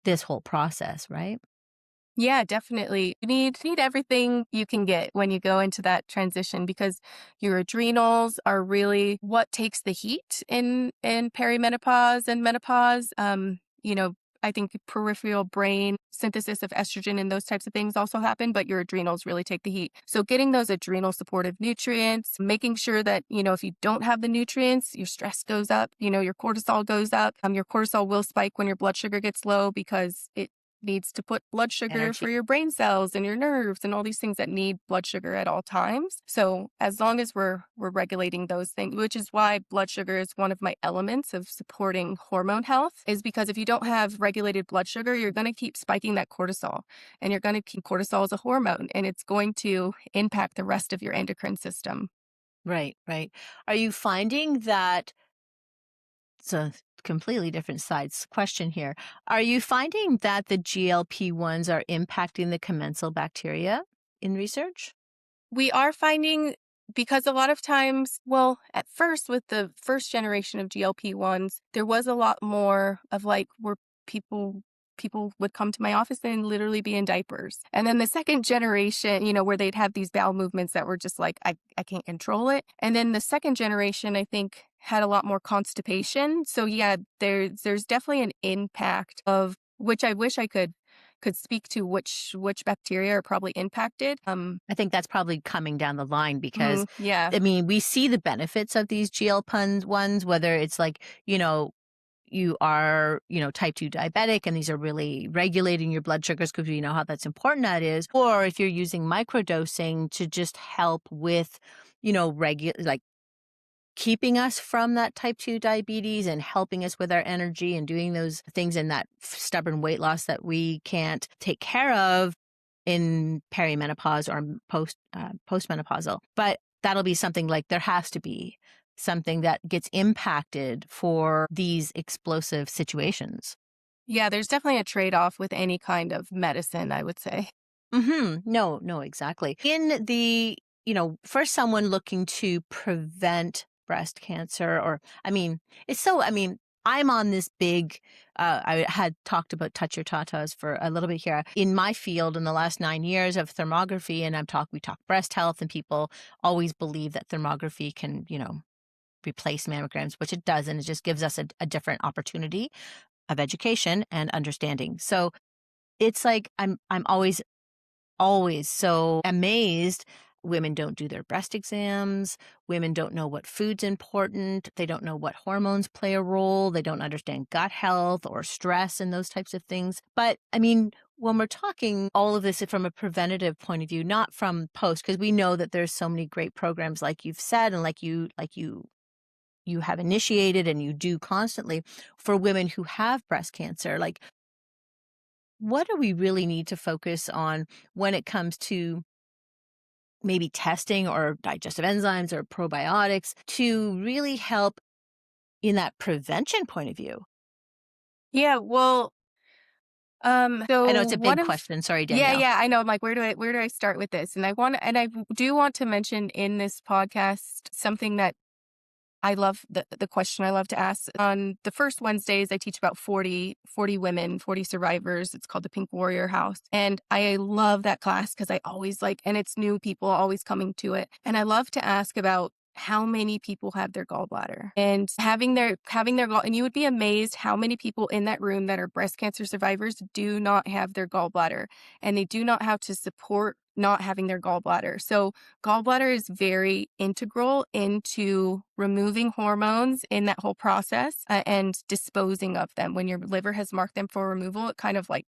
this whole process, right? Yeah, definitely. You need everything you can get when you go into that transition because your adrenals are really what takes the heat in perimenopause and menopause. I think peripheral brain synthesis of estrogen and those types of things also happen, but your adrenals really take the heat. So getting those adrenal supportive nutrients, making sure that, if you don't have the nutrients, your stress goes up, your cortisol goes up. Your cortisol will spike when your blood sugar gets low because it needs to put blood sugar Energy. for your brain cells and your nerves and all these things that need blood sugar at all times. So as long as we're regulating those things, which is why blood sugar is one of my elements of supporting hormone health, is because if you don't have regulated blood sugar, you're going to keep spiking that cortisol, and you're going to keep cortisol as a hormone, and it's going to impact the rest of your endocrine system. Right, right. Are you finding that it's a completely different sides question here. Are you finding that the GLP-1s are impacting the commensal bacteria in research? We are finding because a lot of times, well, at first with the first generation of GLP-1s, there was a lot more of like where people would come to my office and literally be in diapers. And then the second generation, where they'd have these bowel movements that were just like I can't control it. And then the second generation, I think, had a lot more constipation. So yeah, there's definitely an impact of which I wish I could speak to which bacteria are probably impacted. I think that's probably coming down the line because, Yeah. I mean, we see the benefits of these GLP-1 ones, whether it's like, you are, type 2 diabetic and these are really regulating your blood sugars because we know how that's important that is. Or if you're using microdosing to just help with, like keeping us from that type 2 diabetes and helping us with our energy and doing those things in that stubborn weight loss that we can't take care of in perimenopause or postmenopausal. But that'll be something like there has to be something that gets impacted for these explosive situations. Yeah, there's definitely a trade-off with any kind of medicine, I would say. No, no, exactly. In the, for someone looking to prevent breast cancer, or, I'm on this big, I had talked about touch your tatas for a little bit here. In my field, in the last 9 years of thermography, and we talk breast health, and people always believe that thermography can, replace mammograms, which it doesn't. It just gives us a different opportunity of education and understanding. So it's like I'm always always so amazed. Women don't do their breast exams. Women don't know what food's important. They don't know what hormones play a role. They don't understand gut health or stress and those types of things. But I mean, when we're talking all of this from a preventative point of view, not from post, because we know that there's so many great programs like you've said and like you have initiated and you do constantly for women who have breast cancer. Like, what do we really need to focus on when it comes to maybe testing or digestive enzymes or probiotics to really help in that prevention point of view? Yeah, well, I know so it's a one big of question. Sorry, yeah, Danielle. yeah, I know. I'm like, where do I start with this? And I do want to mention in this podcast something that I love the question I love to ask. On the first Wednesdays, I teach about 40 women, 40 survivors. It's called the Pink Warrior House. And I love that class because I always like, and it's new people always coming to it. And I love to ask about how many people have their gallbladder and having their gall, and you would be amazed how many people in that room that are breast cancer survivors do not have their gallbladder, and they do not have to support not having their gallbladder. So gallbladder is very integral into removing hormones in that whole process, and disposing of them. When your liver has marked them for removal, it kind of like,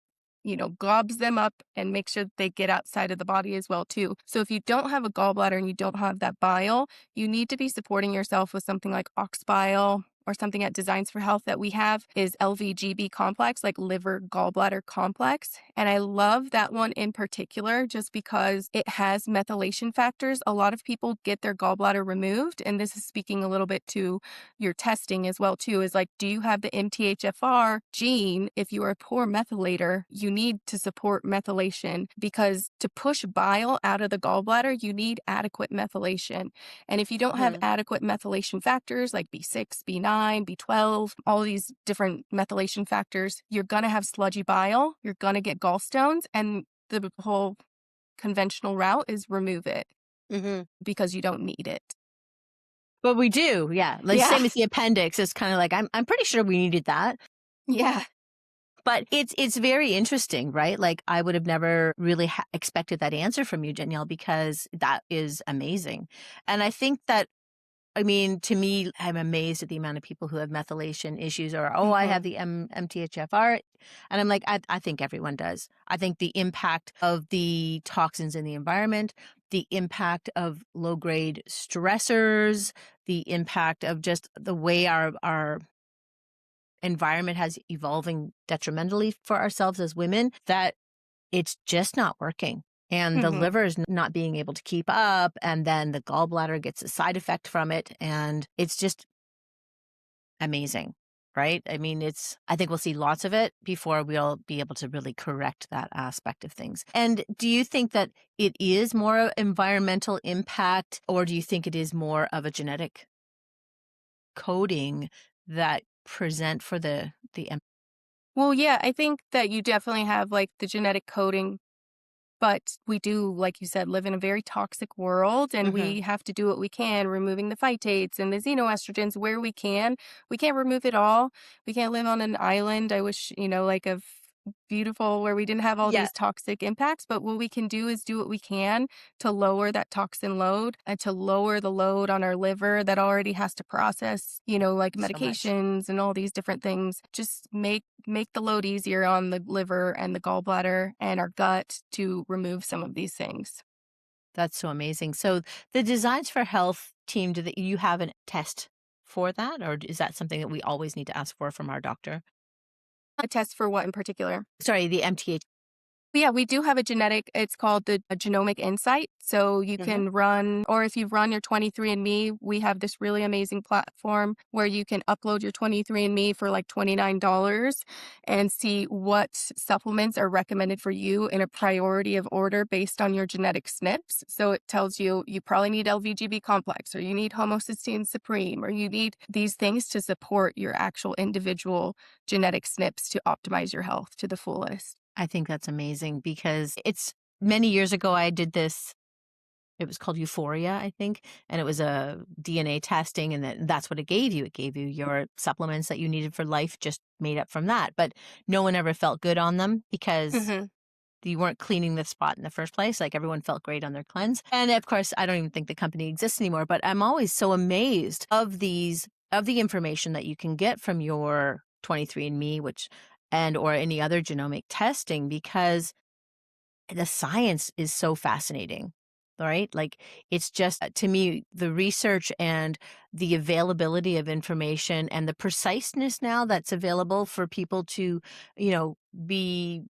gobs them up and makes sure that they get outside of the body as well too. So if you don't have a gallbladder and you don't have that bile, you need to be supporting yourself with something like ox bile, or something at Designs for Health that we have is LVGB complex, like liver gallbladder complex. And I love that one in particular just because it has methylation factors. A lot of people get their gallbladder removed, and this is speaking a little bit to your testing as well too, is like, do you have the MTHFR gene? If you are a poor methylator, you need to support methylation, because to push bile out of the gallbladder, you need adequate methylation. And if you don't have Mhm. adequate methylation factors like B6, B9, B12, all these different methylation factors, you're going to have sludgy bile, you're going to get gallstones, and the whole conventional route is remove it Mhm. because you don't need it. But we do, yeah. Like Yeah. same as the appendix. It's kind of like I'm pretty sure we needed that. Yeah. But it's very interesting, right? Like, I would have never really expected that answer from you, Danielle, because that is amazing. And I think that, I mean, to me, I'm amazed at the amount of people who have methylation issues or, oh, I have Hmm. the MTHFR. And I'm like, I think everyone does. I think the impact of the toxins in the environment, the impact of low grade stressors, the impact of just the way our environment has evolving detrimentally for ourselves as women, that it's just not working. And the Hmm. liver is not being able to keep up. And then the gallbladder gets a side effect from it. And it's just amazing, right? I mean, I think we'll see lots of it before we'll be able to really correct that aspect of things. And do you think that it is more environmental impact, or do you think it is more of a genetic coding that present for the Well, yeah, I think that you definitely have like the genetic coding. But we do, like you said, live in a very toxic world, and Mhm. we have to do what we can, removing the phytates and the xenoestrogens where we can. We can't remove it all. We can't live on an island. I wish, like a beautiful where we didn't have all Yeah, these toxic impacts. But what we can do is do what we can to lower that toxin load and to lower the load on our liver that already has to process, like so much. medications and all these different things. Just make the load easier on the liver and the gallbladder and our gut to remove some of these things. That's so amazing. So the Designs for Health team, do you have a test for that, or is that something that we always need to ask for from our doctor? A test for what in particular? Sorry, the MTH. Yeah, we do have a genetic, it's called the a genomic insight. So you Mhm. can run, or if you've run your 23andMe, we have this really amazing platform where you can upload your 23andMe for like $29 and see what supplements are recommended for you in a priority of order based on your genetic SNPs. So it tells you you probably need LVGB complex, or you need homocysteine supreme, or you need these things to support your actual individual genetic SNPs to optimize your health to the fullest. I think that's amazing because it's many years ago I did this. It was called Euphoria, I think, and it was a DNA testing, and that's what it gave you. It gave you your supplements that you needed for life, just made up from that. But no one ever felt good on them because Mhm. you weren't cleaning the spot in the first place. Like everyone felt great on their cleanse. And of course, I don't even think the company exists anymore, but I'm always so amazed of the information that you can get from your 23andMe, which and or any other genomic testing, because the science is so fascinating. Right? Like it's just to me, the research and the availability of information and the preciseness now that's available for people to, be,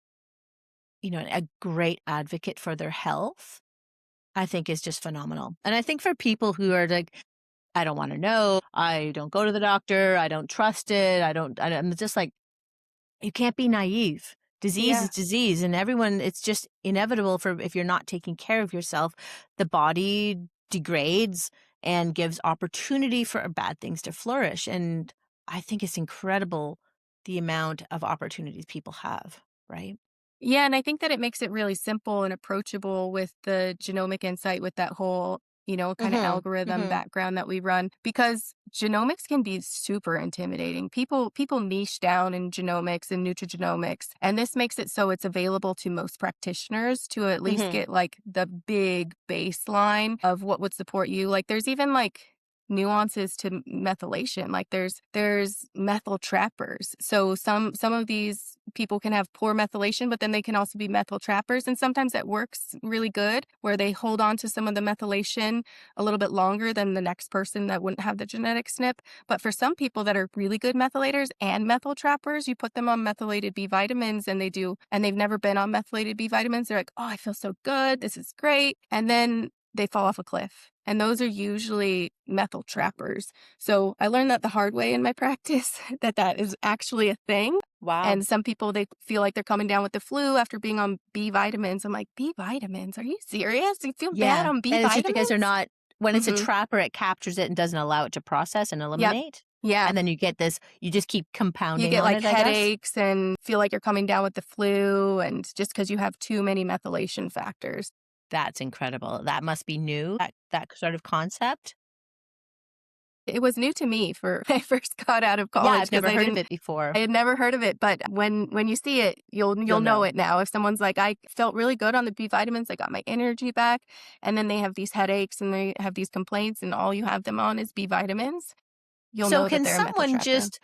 a great advocate for their health, I think is just phenomenal. And I think for people who are like, I don't want to know, I don't go to the doctor, I don't trust it, I'm just like, you can't be naive. Disease is Yeah. disease, and everyone, it's just inevitable for if you're not taking care of yourself, the body degrades and gives opportunity for bad things to flourish. And I think it's incredible the amount of opportunities people have, right? Yeah, and I think that it makes it really simple and approachable with the genomic insight with that whole, kind of Mm-hmm. algorithm Mm-hmm. background that we run because genomics can be super intimidating. People niche down in genomics and nutrigenomics, and this makes it so it's available to most practitioners to at least Mm-hmm. get like the big baseline of what would support you. Like there's even like nuances to methylation. Like there's methyl trappers. So some of these people can have poor methylation, but then they can also be methyl trappers. And sometimes that works really good where they hold on to some of the methylation a little bit longer than the next person that wouldn't have the genetic SNP. But for some people that are really good methylators and methyl trappers, you put them on methylated B vitamins and they've never been on methylated B vitamins. They're like, oh, I feel so good. This is great. And then they fall off a cliff. And those are usually methyl trappers. So I learned that the hard way in my practice, that is actually a thing. Wow. And some people, they feel like they're coming down with the flu after being on B vitamins. I'm like, B vitamins? Are you serious? You feel bad Yeah. on B And it's just because they're vitamins? not, when it's a Mm-hmm. trapper, it captures it and doesn't allow it to process and Yep. eliminate. Yeah. And then you get this, you just keep You compounding get on like it, I guess. headaches and feel like you're coming down with the flu, and just because you have too many methylation factors. That's incredible. That must be new, that sort of concept? It was new to me for when I first got out of Yeah, college I've because never heard of it I before. had never heard of it, but when you see it, you'll You'll know know. it now. If someone's like, "I felt really good on the B vitamins, I got my energy back," and then they have these headaches and they have these complaints and all you have them on is B vitamins, you'll So know that can they're a methyl someone trapper. just,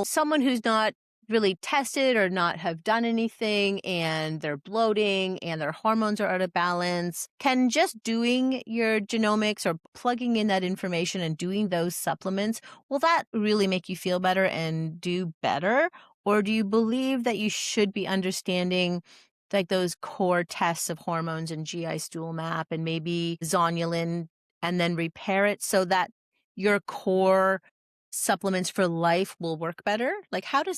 someone who's not really tested or not have done anything and they're bloating and their hormones are out of balance, can just doing your genomics or plugging in that information and doing those supplements, will that really make you feel better and do better? Or do you believe that you should be understanding like those core tests of hormones and GI stool map and maybe zonulin and then repair it so that your core supplements for life will work better? Like, how do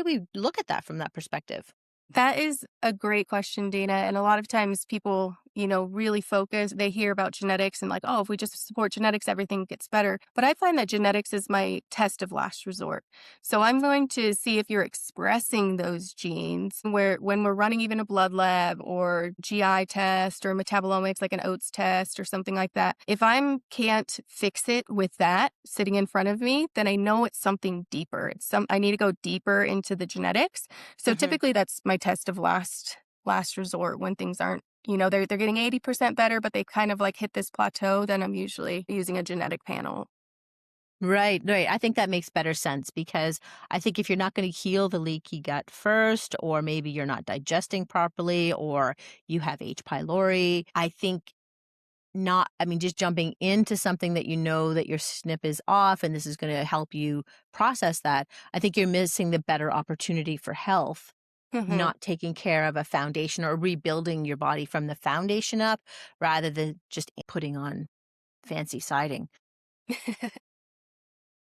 we look at that from that perspective? That is a great question, Dana. And a lot of times people, really focus, they hear about genetics and like, oh, if we just support genetics, everything gets better. But I find that genetics is my test of last resort. So I'm going to see if you're expressing those genes where when we're running even a blood lab or GI test or metabolomics, like an oats test or something like that. If I can't fix it with that sitting in front of me, then I know it's something deeper. I need to go deeper into the genetics. So Mhm. typically that's my test of last resort when things aren't, they're getting 80% better, but they kind of like hit this plateau, then I'm usually using a genetic panel. Right, right. I think that makes better sense because I think if you're not going to heal the leaky gut first, or maybe you're not digesting properly, or you have H. pylori, I think just jumping into something that you know that your SNP is off and this is going to help you process that, I think you're missing the better opportunity for health, Hmm. not taking care of a foundation or rebuilding your body from the foundation up rather than just putting on fancy siding.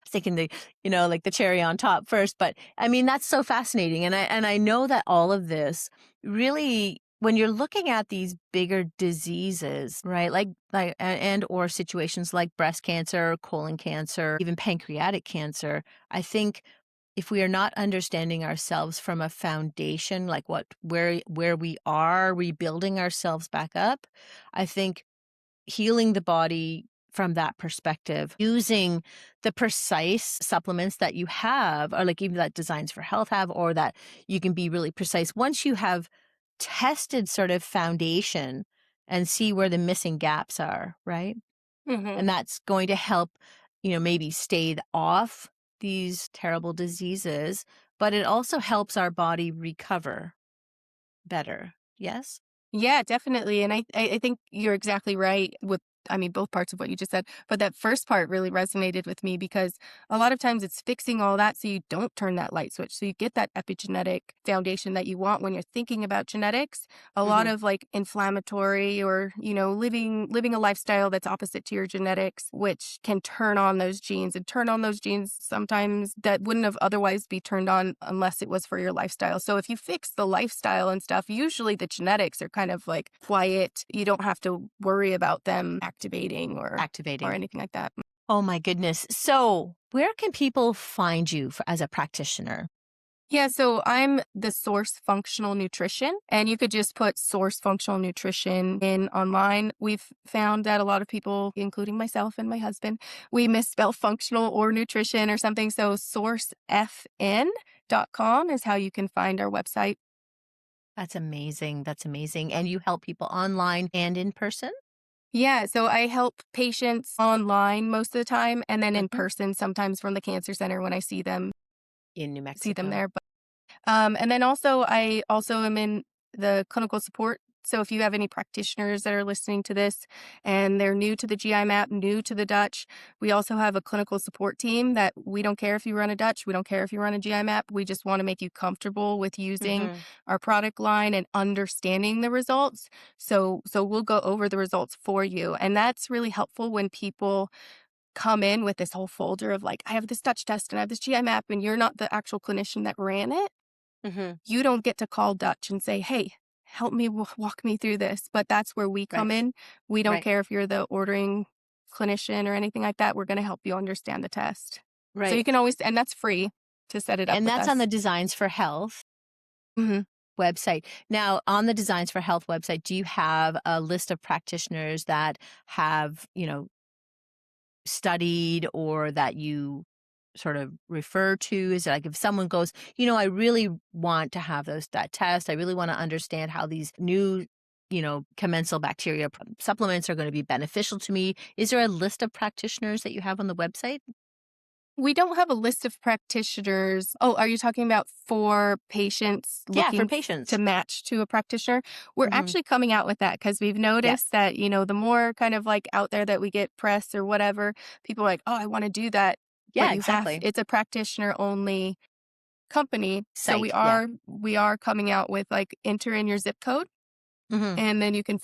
Thinking like the cherry on top first, but I mean, that's so fascinating. And I know that all of this really, when you're looking at these bigger diseases, right? And or situations like breast cancer, colon cancer, even pancreatic cancer, I think if we are not understanding ourselves from a foundation, like where we are rebuilding ourselves back up, I think healing the body from that perspective, using the precise supplements that you have, or like even that Designs for Health have, or that you can be really precise. Once you have tested sort of foundation and see where the missing gaps are, right? Hmm. And that's going to help, maybe stave off these terrible diseases, but it also helps our body recover better. Yes? Yeah, definitely. And I think you're exactly right with, I mean, both parts of what you just said. But that first part really resonated with me because a lot of times it's fixing all that so you don't turn that light switch. So you get that epigenetic foundation that you want when you're thinking about genetics. A lot Hmm. of like inflammatory or, living a lifestyle that's opposite to your genetics, which can turn on those genes and turn on those genes sometimes that wouldn't have otherwise be turned on unless it was for your lifestyle. So if you fix the lifestyle and stuff, usually the genetics are kind of like quiet. You don't have to worry about them activating or Activating. anything like that. Oh my goodness. So, where can people find you as a practitioner? Yeah, so I'm the Source Functional Nutrition, and you could just put Source Functional Nutrition in online. We've found that a lot of people, including myself and my husband, we misspell functional or nutrition or something. So sourcefn.com is how you can find our website. That's amazing. That's amazing. And you help people online and in person? Yeah, so I help patients online most of the time, and then in Hmm. person sometimes from the cancer center when I In New see them Mexico. there. And then also, I also am in the clinical support. So if you have any practitioners that are listening to this and they're new to the GI map, new to the Dutch, we also have a clinical support team that we don't care if you run a Dutch, we don't care if you run a GI map. We just want to make you comfortable with using Hmm. our product line and understanding the results. So we'll go over the results for you. And that's really helpful when people come in with this whole folder of like, I have this Dutch test and I have this GI map, and you're not the actual clinician that ran it. Hmm. You don't get to call Dutch and say, "Hey, help me walk me through this." But that's where we come Right. in. We don't Right. care if you're the ordering clinician or anything like that. We're going to help you understand the test. So you Right. can always, and that's free to set it up And with that's on the us. Designs for Health Mhm. website. Now, on the Designs for Health website, do you have a list of practitioners that have, studied or that you sort of refer to? Is it like if someone goes, I really want to have that test. I really want to understand how these new, commensal bacteria supplements are going to be beneficial to me. Is there a list of practitioners that you have on the website? We don't have a list of practitioners. Oh, are you talking about for patients Yeah, for looking to patients. match to a practitioner? We're Hmm. actually coming out with that because we've noticed Yes. that, the more kind of like out there that we get press or whatever, people are like, oh, I want to do that. But Yeah, exactly. it's a practitioner only company. So we Site. Yeah. are coming out with like enter in your zip code Hmm. and then you can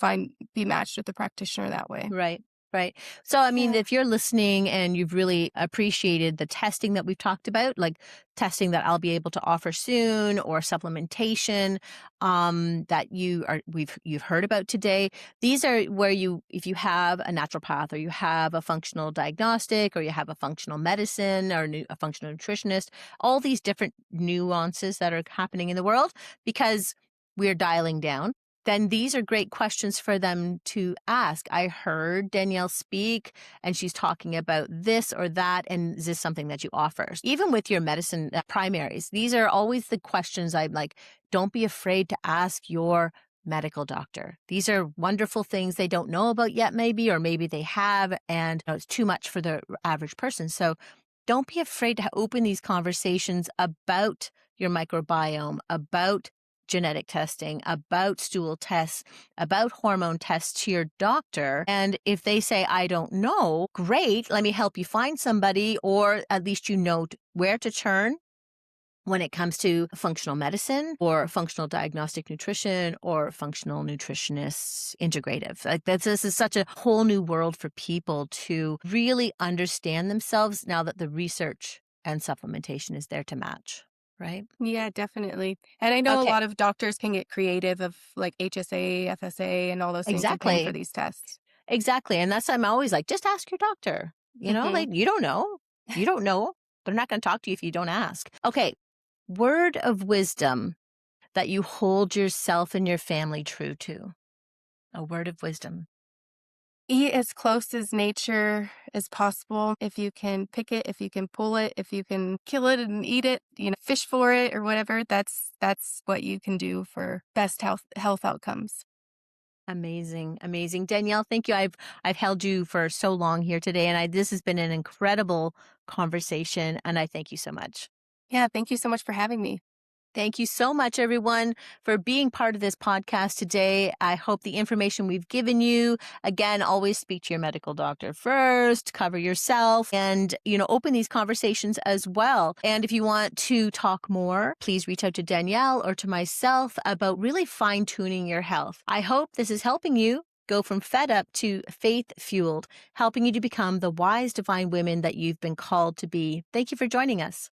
be matched with the practitioner that way. Right. Right. So, I mean, Yeah. if you're listening and you've really appreciated the testing that we've talked about, like testing that I'll be able to offer soon or supplementation that you've heard about today, these are where if you have a naturopath or you have a functional diagnostic or you have a functional medicine or a functional nutritionist, all these different nuances that are happening in the world because we're dialing down, then these are great questions for them to ask. I heard Danielle speak and she's talking about this or that. And is this something that you offer? Even with your medicine primaries, these are always the questions I'm like, don't be afraid to ask your medical doctor. These are wonderful things they don't know about yet, maybe, or maybe they have, and it's too much for the average person. So don't be afraid to open these conversations about your microbiome, about genetic testing, about stool tests, about hormone tests to your doctor. And if they say, I don't know, great, let me help you find somebody, or at least where to turn when it comes to functional medicine or functional diagnostic nutrition or functional nutritionist integrative. Like this is such a whole new world for people to really understand themselves now that the research and supplementation is there to match, right? Yeah, definitely. And I know a Okay, lot of doctors can get creative of like HSA, FSA, and all those things and paying for exactly. these tests. Exactly. And I'm always like, just ask your doctor. Hmm. Like you don't know. You don't know. They're not going to talk to you if you don't ask. Okay. Word of wisdom that you hold yourself and your family true to. A word of wisdom. Eat as close as nature as possible. If you can pick it, if you can pull it, if you can kill it and eat it, fish for it or whatever, that's what you can do for best health outcomes. Amazing, amazing. Danielle, thank you. I've held you for so long here today, and this has been an incredible conversation, and I thank you so much. Yeah, thank you so much for having me. Thank you so much, everyone, for being part of this podcast today. I hope the information we've given you, again, always speak to your medical doctor first, cover yourself, and, open these conversations as well. And if you want to talk more, please reach out to Danielle or to myself about really fine-tuning your health. I hope this is helping you go from fed up to faith-fueled, helping you to become the wise, divine women that you've been called to be. Thank you for joining us.